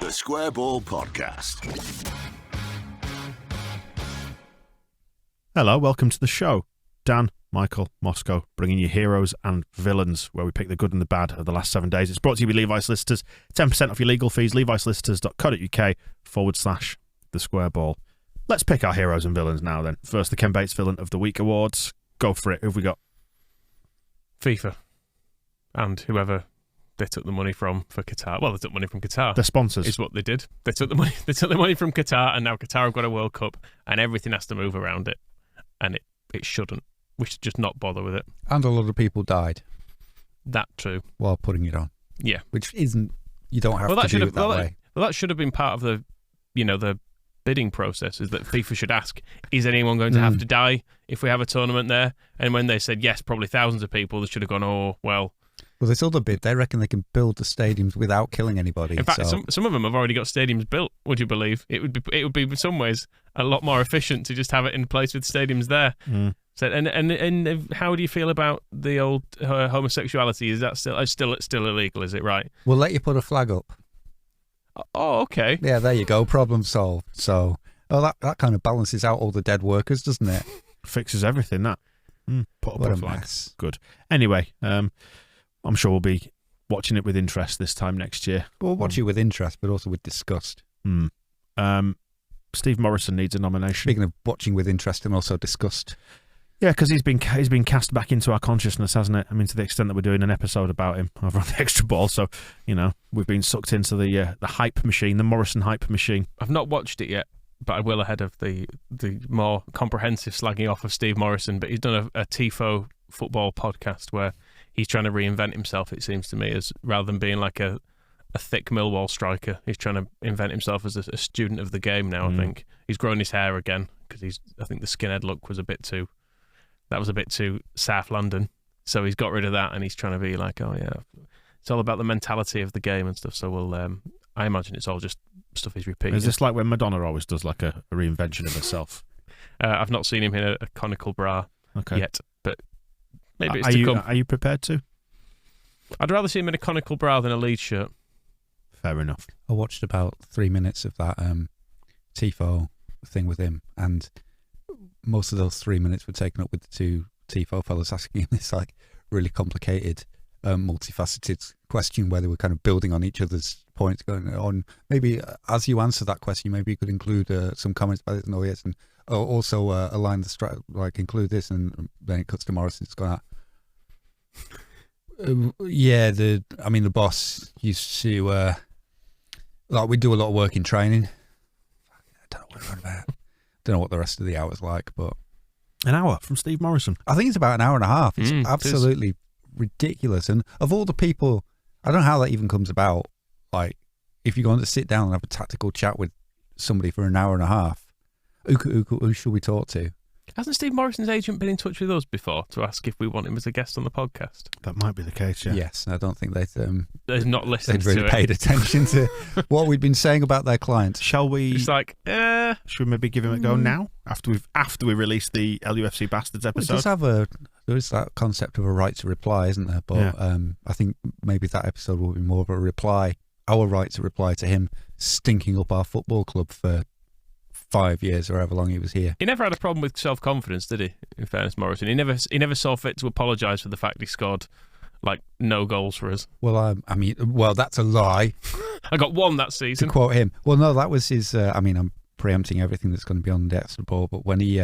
The Square Ball Podcast. Hello, welcome to the show. Dan, Michael, Moscow, bringing you heroes and villains, where we pick the good and the bad of the last 7 days. It's brought to you by Levi Solicitors. 10% off your legal fees, levisolicitors.co.uk/the Square Ball. Let's pick our heroes and villains now then. First, the Ken Bates Villain of the Week Awards. Go for it. Who have we got? FIFA. And whoever they took the money from for Qatar. Well, they took money from Qatar. The sponsors. Is what they did. They took the money. They took the money from Qatar, and now Qatar have got a World Cup, and everything has to move around it, and it shouldn't. We should just not bother with it. And a lot of people died. That true. While putting it on. Yeah. Which isn't. You don't have to do it that way. Well, that should have been part of the bidding process. Is that FIFA should ask: is anyone going to have to die if we have a tournament there? And when they said yes, probably thousands of people, they should have gone, oh well. Well, this other bid, they reckon they can build the stadiums without killing anybody. In fact, some of them have already got stadiums built. Would you believe? It would be in some ways a lot more efficient to just have it in place with stadiums there. So, and how do you feel about the old homosexuality? Is that still illegal? Is it right? We'll let you put a flag up. Oh, okay. Yeah, there you go. Problem solved. So, that kind of balances out all the dead workers, doesn't it? Fixes everything. That. Put up what a flag. Mess. Good. Anyway, I'm sure we'll be watching it with interest this time next year. We'll watch it with interest, but also with disgust. Steve Morrison needs a nomination. Speaking of watching with interest and also disgust. Yeah, because he's been cast back into our consciousness, hasn't it? I mean, to the extent that we're doing an episode about him over on the Extra Ball. So, we've been sucked into the hype machine, the Morrison hype machine. I've not watched it yet, but I will ahead of the more comprehensive slagging off of Steve Morrison. But he's done a TIFO football podcast where he's trying to reinvent himself, it seems to me, as rather than being like a thick Millwall striker. He's trying to invent himself as a student of the game now, I think. He's grown his hair again because I think the skinhead look was a bit too South London. So he's got rid of that and he's trying to be like, oh yeah, it's all about the mentality of the game and stuff. So I imagine it's all just stuff he's repeating. Is this like when Madonna always does like a reinvention of herself? I've not seen him in a conical bra yet, but maybe it's come. Are you prepared to? I'd rather see him in a conical bra than a Leeds shirt. Fair enough. I watched about 3 minutes of that TIFO thing with him, and most of those 3 minutes were taken up with the two TIFO fellas asking him this like really complicated, multifaceted question where they were kind of building on each other's points, going on. Maybe as you answer that question, maybe you could include some comments about this and and also align the include this, and then it cuts to Morrison. It's gone out. The boss used to we do a lot of work in training. I don't know what we're on about. Don't know what the rest of the hour's like, but an hour from Steve Morrison. I think it's about an hour and a half. It's absolutely ridiculous. And of all the people, I don't know how that even comes about. Like, if you're going to sit down and have a tactical chat with somebody for an hour and a half, who should we talk to? Hasn't Steve Morrison's agent been in touch with us before to ask if we want him as a guest on the podcast? That might be the case, yeah. Yes, I don't think they've not listened they'd really paid attention to what we'd been saying about their clients. Shall we? It's like, should we maybe give him a go now after we release the LUFC Bastards episode? There is that concept of a right to reply, isn't there? But I think maybe that episode will be more of a reply, our right to reply to him stinking up our football club for 5 years or however long he was here. He never had a problem with self-confidence, did he? In fairness, Morrison, he never saw fit to apologise for the fact he scored like no goals for us. Well, that's a lie. I got one that season. To quote him. Well, no, that was his. I'm preempting everything that's going to be on the Extra Ball, but when he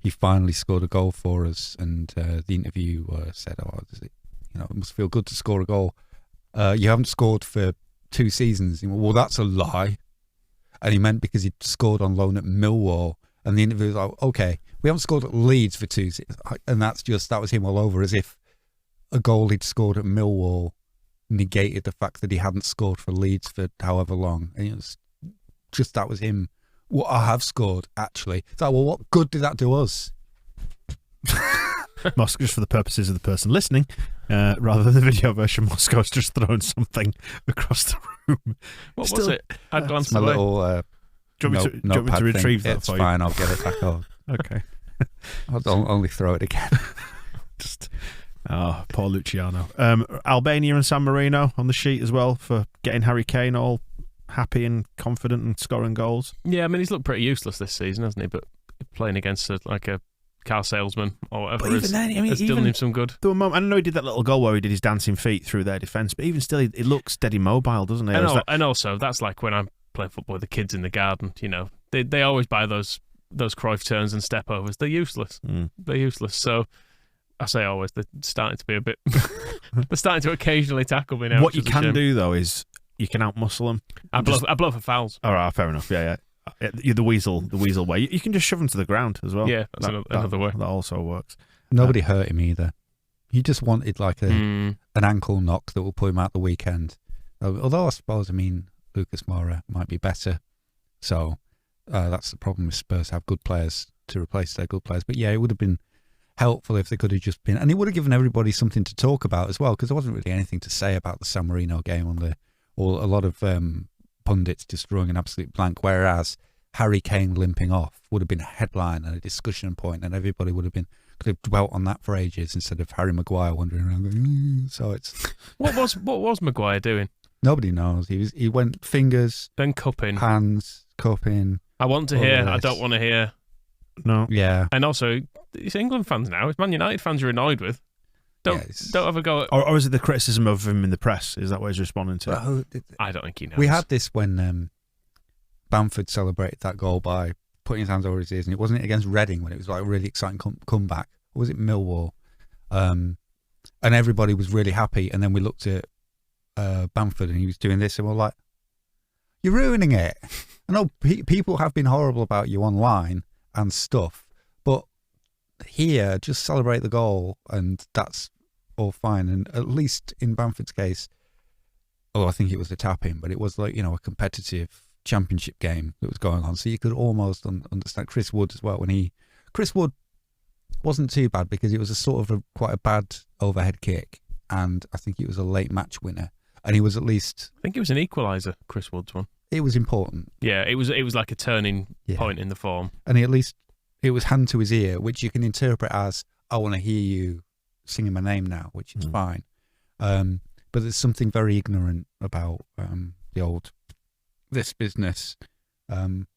finally scored a goal for us, and the interview said, "Oh, it must feel good to score a goal. You haven't scored for 2 seasons." Well, that's a lie. And he meant because he'd scored on loan at Millwall. And the interview was like, okay, we haven't scored at Leeds for 2 seasons. And that was him all over, as if a goal he'd scored at Millwall negated the fact that he hadn't scored for Leeds for however long. And it was just, that was him. Well, I have scored, actually. It's like, well, what good did that do us? Moscow, just for the purposes of the person listening, rather than the video version, Moscow's just thrown something across the room. What was it? I glanced my away. Little. Do you want me to retrieve that for you? It's fine, I'll get it back on. Okay. I'll only throw it again. Poor Luciano. Albania and San Marino on the sheet as well for getting Harry Kane all happy and confident and scoring goals. Yeah, I mean, he's looked pretty useless this season, hasn't he? But playing against a car salesman or whatever But even then, I mean, has done him some good. There were moments, I know he did that little goal where he did his dancing feet through their defence, but even still, he looks steady mobile, doesn't he? And also, that's like when I'm playing football with the kids in the garden. You know, they always buy those Cruyff turns and step overs. They're useless. They're useless. So I say always, they're starting to be a bit. They're starting to occasionally tackle me now. What you can do though is you can outmuscle them. I blow for fouls. All right, fair enough. Yeah. You're the weasel way. You can just shove them to the ground as well. Yeah, that's another way. That also works. Nobody hurt him either. He just wanted like an ankle knock that will put him out the weekend. Although I suppose, Lucas Moura might be better. So that's the problem with Spurs, have good players to replace their good players. But yeah, it would have been helpful if they could have just been, and it would have given everybody something to talk about as well, because there wasn't really anything to say about the San Marino game or a lot of pundits just drawing an absolute blank, whereas Harry Kane limping off would have been a headline and a discussion point, and everybody could have dwelt on that for ages instead of Harry Maguire wandering around going, so it's... What was Maguire doing? Nobody knows. He went fingers, then cupping, hands, cupping. I want to hear, I don't want to hear. No. Yeah. And also, it's England fans now. It's Man United fans you're annoyed with. Don't ever go... Or is it the criticism of him in the press? Is that what he's responding to? I don't think he knows. We had this when Bamford celebrated that goal by putting his hands over his ears, and it wasn't against Reading when it was like a really exciting comeback. Or was it Millwall? And everybody was really happy, and then we looked at Bamford and he was doing this, and we're like, you're ruining it. I know people have been horrible about you online and stuff, but here, just celebrate the goal, and that's all fine. And at least in Bamford's case, I think it was a tap-in, but it was like, a competitive championship game that was going on, so you could almost understand Chris Wood as well. Chris Wood wasn't too bad because it was a sort of quite a bad overhead kick, and I think it was a late match winner, and he was at least... I think it was an equaliser, Chris Wood's one. It was important. Yeah, it was like a turning point in the form. And at least it was hand to his ear, which you can interpret as, I want to hear you singing my name now, which is fine. But there's something very ignorant about this business,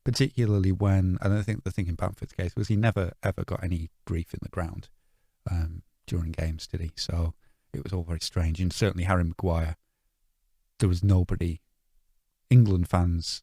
particularly when, and I think the thing in Bamford's case was he never ever got any grief in the ground during games, did he? So it was all very strange. And certainly Harry Maguire, there was nobody, England fans,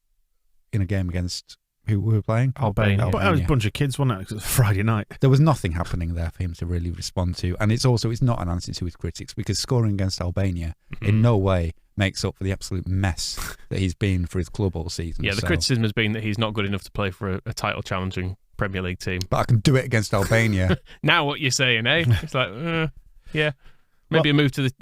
in a game against who we were playing? Albania. But it was a bunch of kids, wasn't it? Because it was Friday night. There was nothing happening there for him to really respond to. And it's not an answer to his critics, because scoring against Albania in no way makes up for the absolute mess that he's been for his club all season. Yeah, the criticism has been that he's not good enough to play for a title-challenging Premier League team. But I can do it against Albania. Now what you're saying, eh? It's like, yeah. Maybe a move to the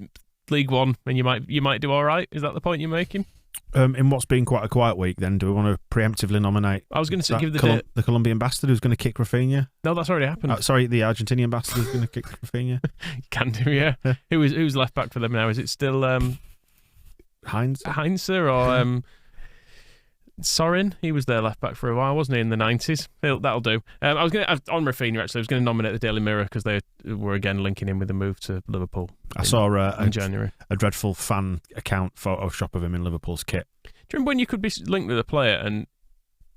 League One and you might do all right. Is that the point you're making? In what's been quite a quiet week, then, do we want to preemptively nominate? I was going to give the Colombian bastard who's going to kick Rafinha. No, that's already happened. Sorry, the Argentinian bastard who's going to kick Rafinha. Can do, yeah. Who's left back for them now? Is it still Heinze or Sorin? He was their left back for a while, wasn't he, in the 90s? That'll do. I was going to on Rafinha, actually. I was going to nominate the Daily Mirror because they were again linking him with the move to Liverpool. I saw in January a dreadful fan account Photoshop of him in Liverpool's kit. Do you remember when you could be linked with a player and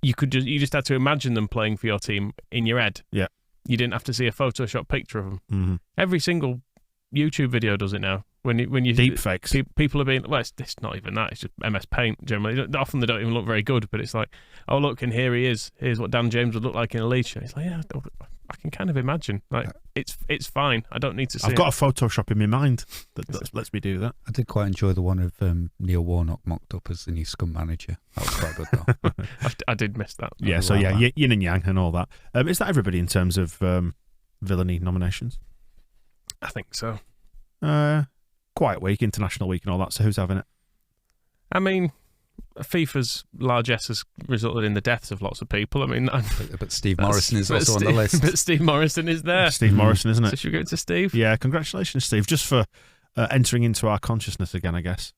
you just had to imagine them playing for your team in your head? Yeah. You didn't have to see a Photoshop picture of them. Mm-hmm. Every single YouTube video does it now. When you deep fakes, people are being, well, it's not even that. It's just MS Paint generally. Often they don't even look very good, but it's like, oh look, and here he is. Here's what Dan James would look like in a Leeds shirt. It's like, yeah, I can kind of imagine. Like, it's fine. I don't need to see. I've got a Photoshop in my mind that lets me do that. I did quite enjoy the one of Neil Warnock mocked up as the new Scum manager. That was quite good though. I did miss that. Yeah, so yeah, yin and yang and all that. Is that everybody in terms of villainy nominations? I think so. Quiet week, international week and all that, so who's having it? I mean, FIFA's largesse has resulted in the deaths of lots of people. I mean, but Steve Morrison is also on the list. But Steve Morrison is there. Steve Morrison, isn't it? So should we go to Steve? Yeah, congratulations, Steve, just for entering into our consciousness again, I guess.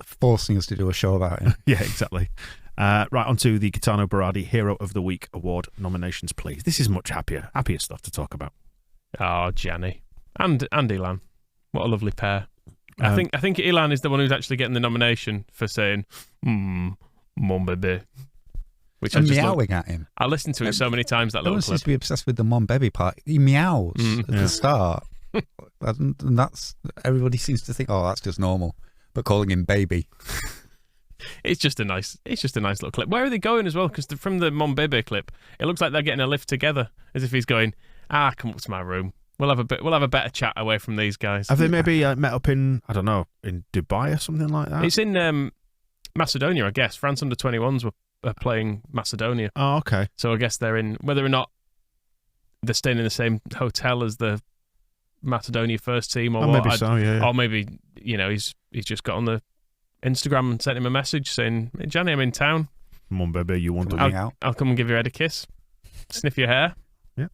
Forcing us to do a show about him. Yeah, exactly. Right, on to the Gaetano Berardi Hero of the Week Award nominations, please. This is much happier stuff to talk about. Oh, Gjanni. And Ilan. What a lovely pair. I think Ilan is the one who's actually getting the nomination for saying, Mon Bébé. Which And meowing at him. I listened to it so many times, that Everyone little seems clip. to be obsessed with the Mon Bébé part. He meows at the start. And that's, everybody seems to think, oh, that's just normal. But calling him baby. It's just a nice little clip. Where are they going as well? Because from the Mon Bébé clip, it looks like they're getting a lift together, as if he's going, come up to my room. We'll have a better chat away from these guys. Have they maybe met up in, I don't know, in Dubai or something like that? It's in Macedonia, I guess. France under-21s were playing Macedonia. Oh, okay. So I guess they're in, whether or not they're staying in the same hotel as the Macedonia first team or what. Maybe so, yeah. Or maybe, he's just got on the Instagram and sent him a message saying, hey, Gjanni, I'm in town. Mon Bébé, you want to hang out? I'll come and give your head a kiss. Sniff your hair. Yeah.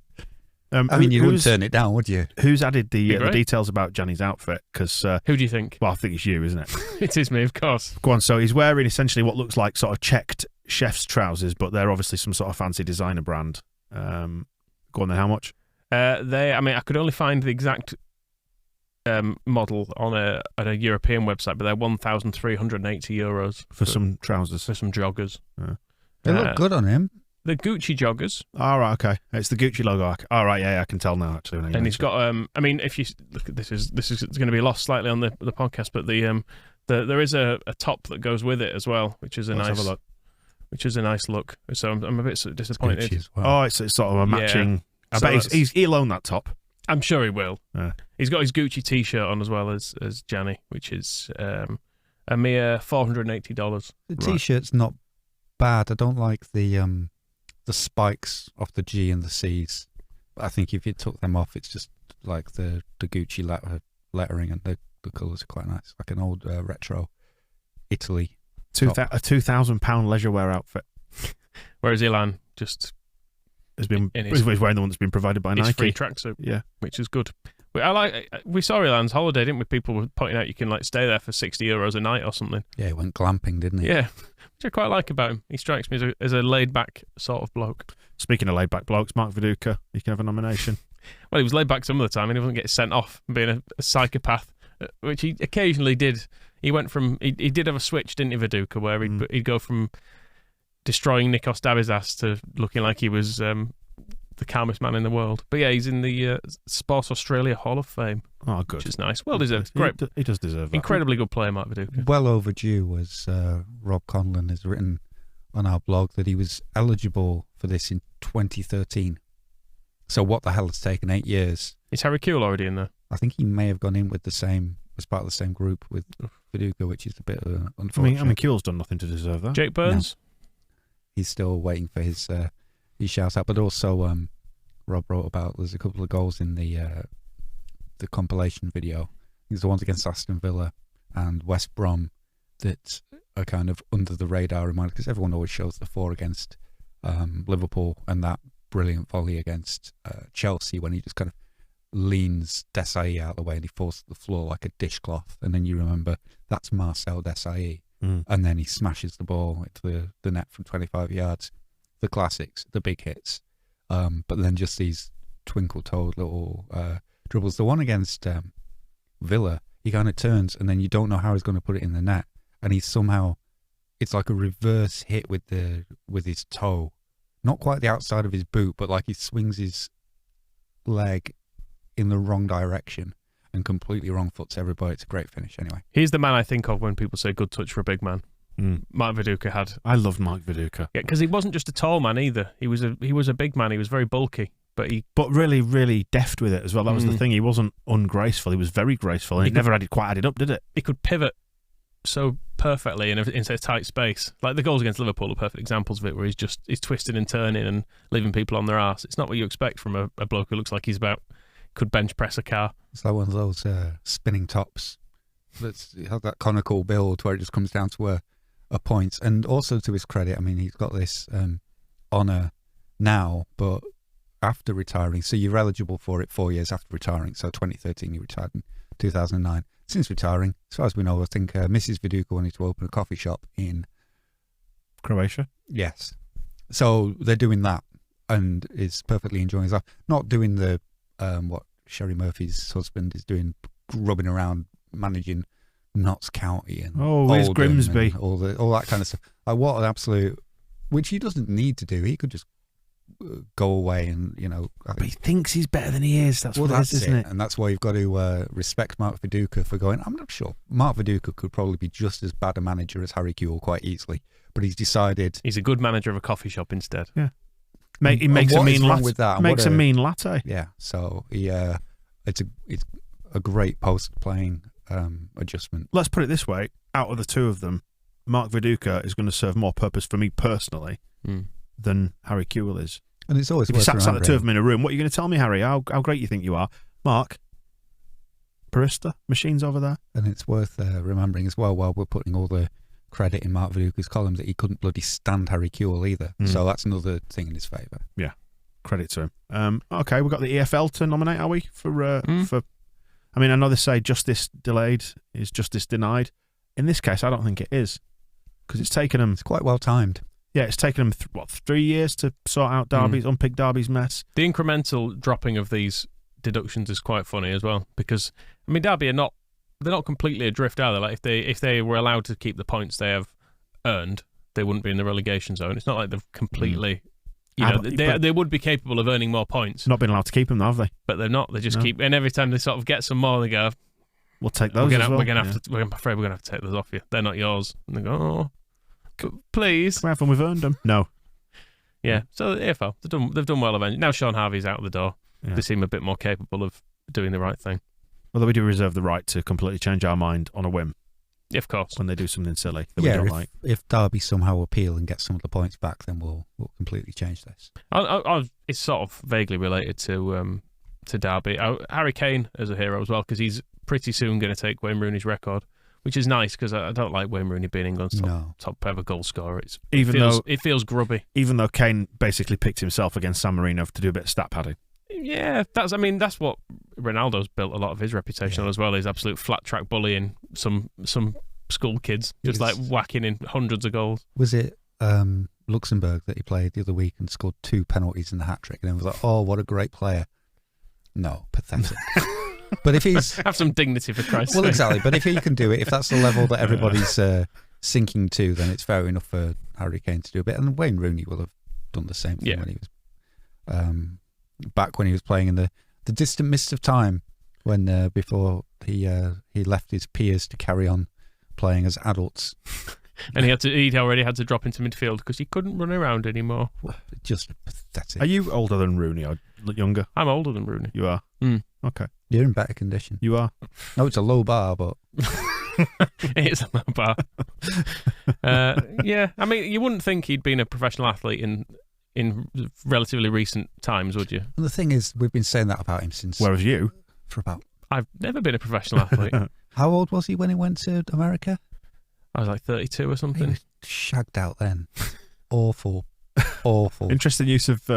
I mean, you wouldn't turn it down, would you? Who's added the details about Gjanni's outfit? Because who do you think? Well, I think it's you, isn't it? It is me, of course. Go on. So he's wearing essentially what looks like sort of checked chef's trousers, but they're obviously some sort of fancy designer brand. Go on then. How much? I could only find the exact model on a European website, but they're €1,380 for some trousers, for some joggers. They look good on him. The Gucci joggers. All right, okay. It's the Gucci logo. All right, yeah, I can tell now actually. And he's got. If you look at this is going to be lost slightly on the podcast, but there is a top that goes with it as well, which is a Let's nice. have a look. Which is a nice look. So I'm a bit disappointed. Gucci as well. Oh, it's sort of a matching. I bet he'll own that top. I'm sure he will. Yeah. He's got his Gucci T-shirt on as well as Gjanni, which is a mere $480. The T-shirt's not bad. I don't like the spikes off the G and the C's. I think if you took them off, it's just like the Gucci lettering, and the colours are quite nice, like an old retro Italy. A £2,000 leisure wear outfit. Whereas Ilan just he's wearing the one that's been provided by Nike. Free tracksuit, yeah, which is good. We saw Ilan's holiday, didn't we? People were pointing out you can stay there for €60 a night or something. Yeah, he went glamping, didn't he? Yeah, which I quite like about him. He strikes me as a laid back sort of bloke. Speaking of laid back blokes, Mark Viduka, he can have a nomination. Well, he was laid back some of the time, and he wasn't getting sent off being a psychopath, which he occasionally did. He went from he did have a switch, didn't he, Viduka, where he'd go from destroying Nikos Dabizas to looking like he was the calmest man in the world. But yeah, he's in the Sports Australia Hall of Fame. Oh, good. Which is nice. Well deserved. Great. He does deserve that. Incredibly good player, Mark Viduka. Well overdue, as Rob Conlon has written on our blog, that he was eligible for this in 2013. So what the hell has taken 8 years? Is Harry Kewell already in there? I think he may have gone in with as part of the same group with Viduka, which is a bit unfortunate. I mean, Kewell's done nothing to deserve that. Jake Burns? No. He's still waiting for his shout out, but also Rob wrote about there's a couple of goals in the compilation video. There's the ones against Aston Villa and West Brom that are kind of under the radar reminder, because everyone always shows the 4 against Liverpool and that brilliant volley against Chelsea when he just kind of leans Desailly out of the way and he falls to the floor like a dishcloth, and then you remember that's Marcel Desailly, and then he smashes the ball into the net from 25 yards. The classics, the big hits, but then just these twinkle-toed little dribbles. The one against Villa, he kind of turns and then you don't know how he's going to put it in the net, and he's somehow, it's like a reverse hit with his toe, not quite the outside of his boot, but like he swings his leg in the wrong direction and completely wrong foots everybody. It's a great finish anyway. He's the man I think of when people say good touch for a big man. Mark Viduka had. I love Mark Viduka. Yeah, because he wasn't just a tall man either. He was a big man. He was very bulky, but really, really deft with it as well. That was the thing. He wasn't ungraceful. He was very graceful, and it never quite added up, did it? He could pivot so perfectly in a tight space. Like the goals against Liverpool are perfect examples of it, where he's twisting and turning and leaving people on their arse. It's not what you expect from a bloke who looks like he's could bench press a car. It's like one of those spinning tops that's had that conical build where it just comes down to a point. And also, to his credit, I mean, he's got this honour now, but after retiring, so you're eligible for it 4 years after retiring. So 2013, he retired in 2009. Since retiring, as far as we know, I think Mrs. Viduka wanted to open a coffee shop in Croatia. Yes. So they're doing that and is perfectly enjoying his life. Not doing the what Sherry Murphy's husband is doing, rubbing around, managing Notts County and where's Oldham Grimsby? and all that kind of stuff. Like, what an absolute, which he doesn't need to do. He could just go away and, But he thinks he's better than he is. That's what it is, isn't it? And that's why you've got to respect Mark Viduka for going, I'm not sure. Mark Viduka could probably be just as bad a manager as Harry Kewell quite easily, but he's decided... He's a good manager of a coffee shop instead. Yeah. He makes a mean latte. With that? Makes a mean latte. Yeah, so it's a great post-playing adjustment. Let's put it this way. Out of the two of them, Mark Viduka is going to serve more purpose for me personally than Harry Kewell is. And it's always if you sat the two of them in a room, what are you going to tell me, Harry? How great you think you are? Mark, barista, machines over there. And it's worth remembering as well, while we're putting all the credit in Mark Viduka's column, that he couldn't bloody stand Harry Kewell either. So that's another thing in his favour. Yeah, credit to him. Okay, we've got the EFL to nominate, are we? For I mean, I know they say justice delayed is justice denied. In this case, I don't think it is, because it's taken them... It's quite well timed. Yeah, it's taken them, 3 years to sort out Derby's, unpick Derby's mess. The incremental dropping of these deductions is quite funny as well, because, I mean, Derby they're not completely adrift, are they? Like, if they were allowed to keep the points they have earned, they wouldn't be in the relegation zone. It's not like they've completely... they would be capable of earning more points. Not been allowed to keep them, though, have they? But they're not. They just keep... And every time they sort of get some more, they go... We'll take those I'm afraid we're going to have to take those off you. They're not yours. And they go, please. Can we have them? We've earned them. No. Yeah. So the EFL, they've done well eventually. Now Sean Harvey's out of the door. Yeah. They seem a bit more capable of doing the right thing. Although we do reserve the right to completely change our mind on a whim. Yeah, of course. When they do something silly that we don't like. If Derby somehow appeal and get some of the points back, then we'll completely change this. It's sort of vaguely related to Derby. Harry Kane as a hero as well, because he's pretty soon going to take Wayne Rooney's record, which is nice, because I don't like Wayne Rooney being England's top ever goal scorer. It feels grubby. Even though Kane basically picked himself against San Marino to do a bit of stat padding. Yeah, that's what Ronaldo's built a lot of his reputation on as well. Is absolute flat track bullying some school kids, just like whacking in hundreds of goals. Was it Luxembourg that he played the other week and scored 2 penalties in the hat trick, and then was like, oh, what a great player. No, pathetic. But if he's... Have some dignity, for Christ's sake. Well, exactly. But if he can do it, if that's the level that everybody's sinking to, then it's fair enough for Harry Kane to do a bit. And Wayne Rooney will have done the same thing when he was back when he was playing in the distant mist of time, when before he left his peers to carry on playing as adults. And he'd already had to drop into midfield because he couldn't run around anymore. Just pathetic. Are you older than Rooney or younger? I'm older than Rooney. You are? Okay. You're in better condition. You are? No, it's a low bar, but... It is a low bar. Yeah, I mean, you wouldn't think he'd been a professional athlete in relatively recent times, would you? And the thing is, we've been saying that about him since... Whereas you? For about... I've never been a professional athlete. How old was he when he went to America? I was like 32 or something. He was shagged out then. Awful. Awful. Interesting use of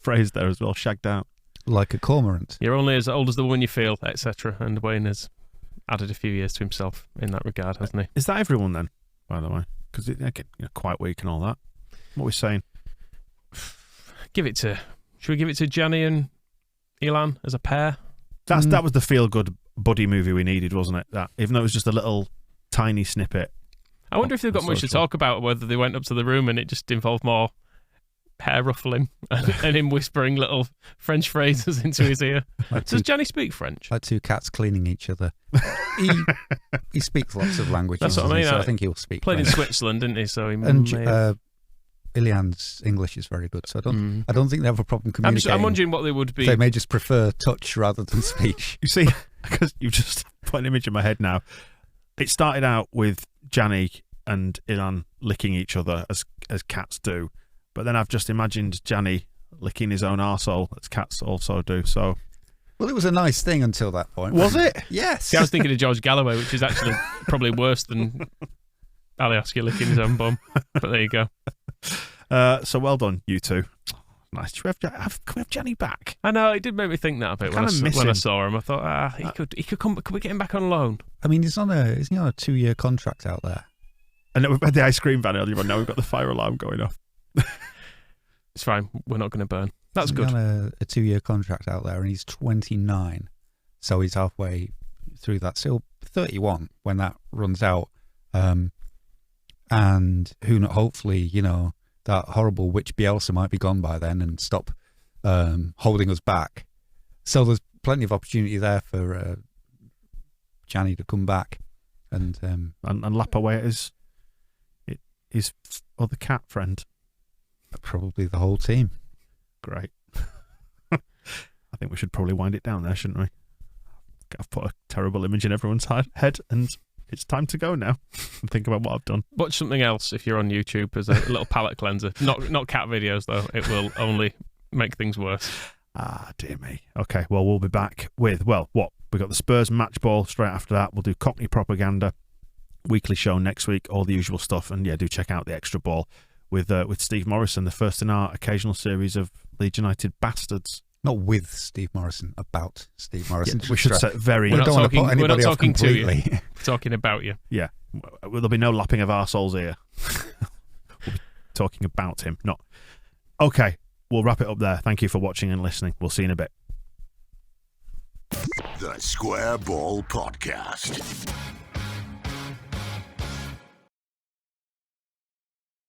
phrase there as well, shagged out. Like a cormorant. You're only as old as the woman you feel, etc. And Wayne has added a few years to himself in that regard, hasn't he? Is that everyone then, by the way? Because they get quite weak and all that. What are we saying? Should we give it to Gjanni and Ilan as a pair? That was the feel-good buddy movie we needed, wasn't it? That, even though it was just a little tiny snippet. I wonder if they've got much to talk about, whether they went up to the room and it just involved more hair ruffling and him whispering little French phrases into his ear. Does Gjanni speak French? Like 2 cats cleaning each other. He speaks lots of languages. That's what I mean. So I think he'll speak Played French. in Switzerland, didn't he? So he Ilian's English is very good, so I don't think they have a problem communicating. I'm wondering what they would be. They may just prefer touch rather than speech. You see, because you've just put an image in my head now. It started out with Gjanni and Ilan licking each other as cats do, but then I've just imagined Gjanni licking his own arsehole as cats also do. So, well, it was a nice thing until that point. Was it? Yes. See, I was thinking of George Galloway, which is actually probably worse than Alioski licking his own bum. But there you go. So well done, you two. Nice. Can we have Gjanni back? I know, it did make me think that a bit when I saw him. I thought, he could come. Could we get him back on loan? I mean, isn't he on a 2-year contract out there? And we've had the ice cream van earlier, but now we've got the fire alarm going off. It's fine. We're not going to burn. That's He's good. on a 2-year contract out there, and he's 29, so he's halfway through that. So he'll 31 when that runs out. And hopefully, you know, that horrible witch Bielsa might be gone by then and stop holding us back. So there's plenty of opportunity there for Gjanni to come back and lap away at his other cat friend. Probably the whole team. Great. I think we should probably wind it down there, shouldn't we? I've put a terrible image in everyone's head, and it's time to go now and think about what I've done. Watch something else if you're on YouTube as a little palate cleanser. Not cat videos, though. It will only make things worse. Ah, dear me. Okay, well, we'll be back with, what? We've got the Spurs match ball straight after that. We'll do Cockney propaganda, weekly show next week, all the usual stuff. And, yeah, do check out the extra ball with Steve Morrison, the first in our occasional series of Leeds United Bastards. Not with Steve Morrison, about Steve Morrison. Yeah, we should set very... We're not talking to you. We're talking about you. Yeah. Well, there'll be no lapping of arseholes here. We'll be talking about him, not... Okay, we'll wrap it up there. Thank you for watching and listening. We'll see you in a bit. The Square Ball Podcast.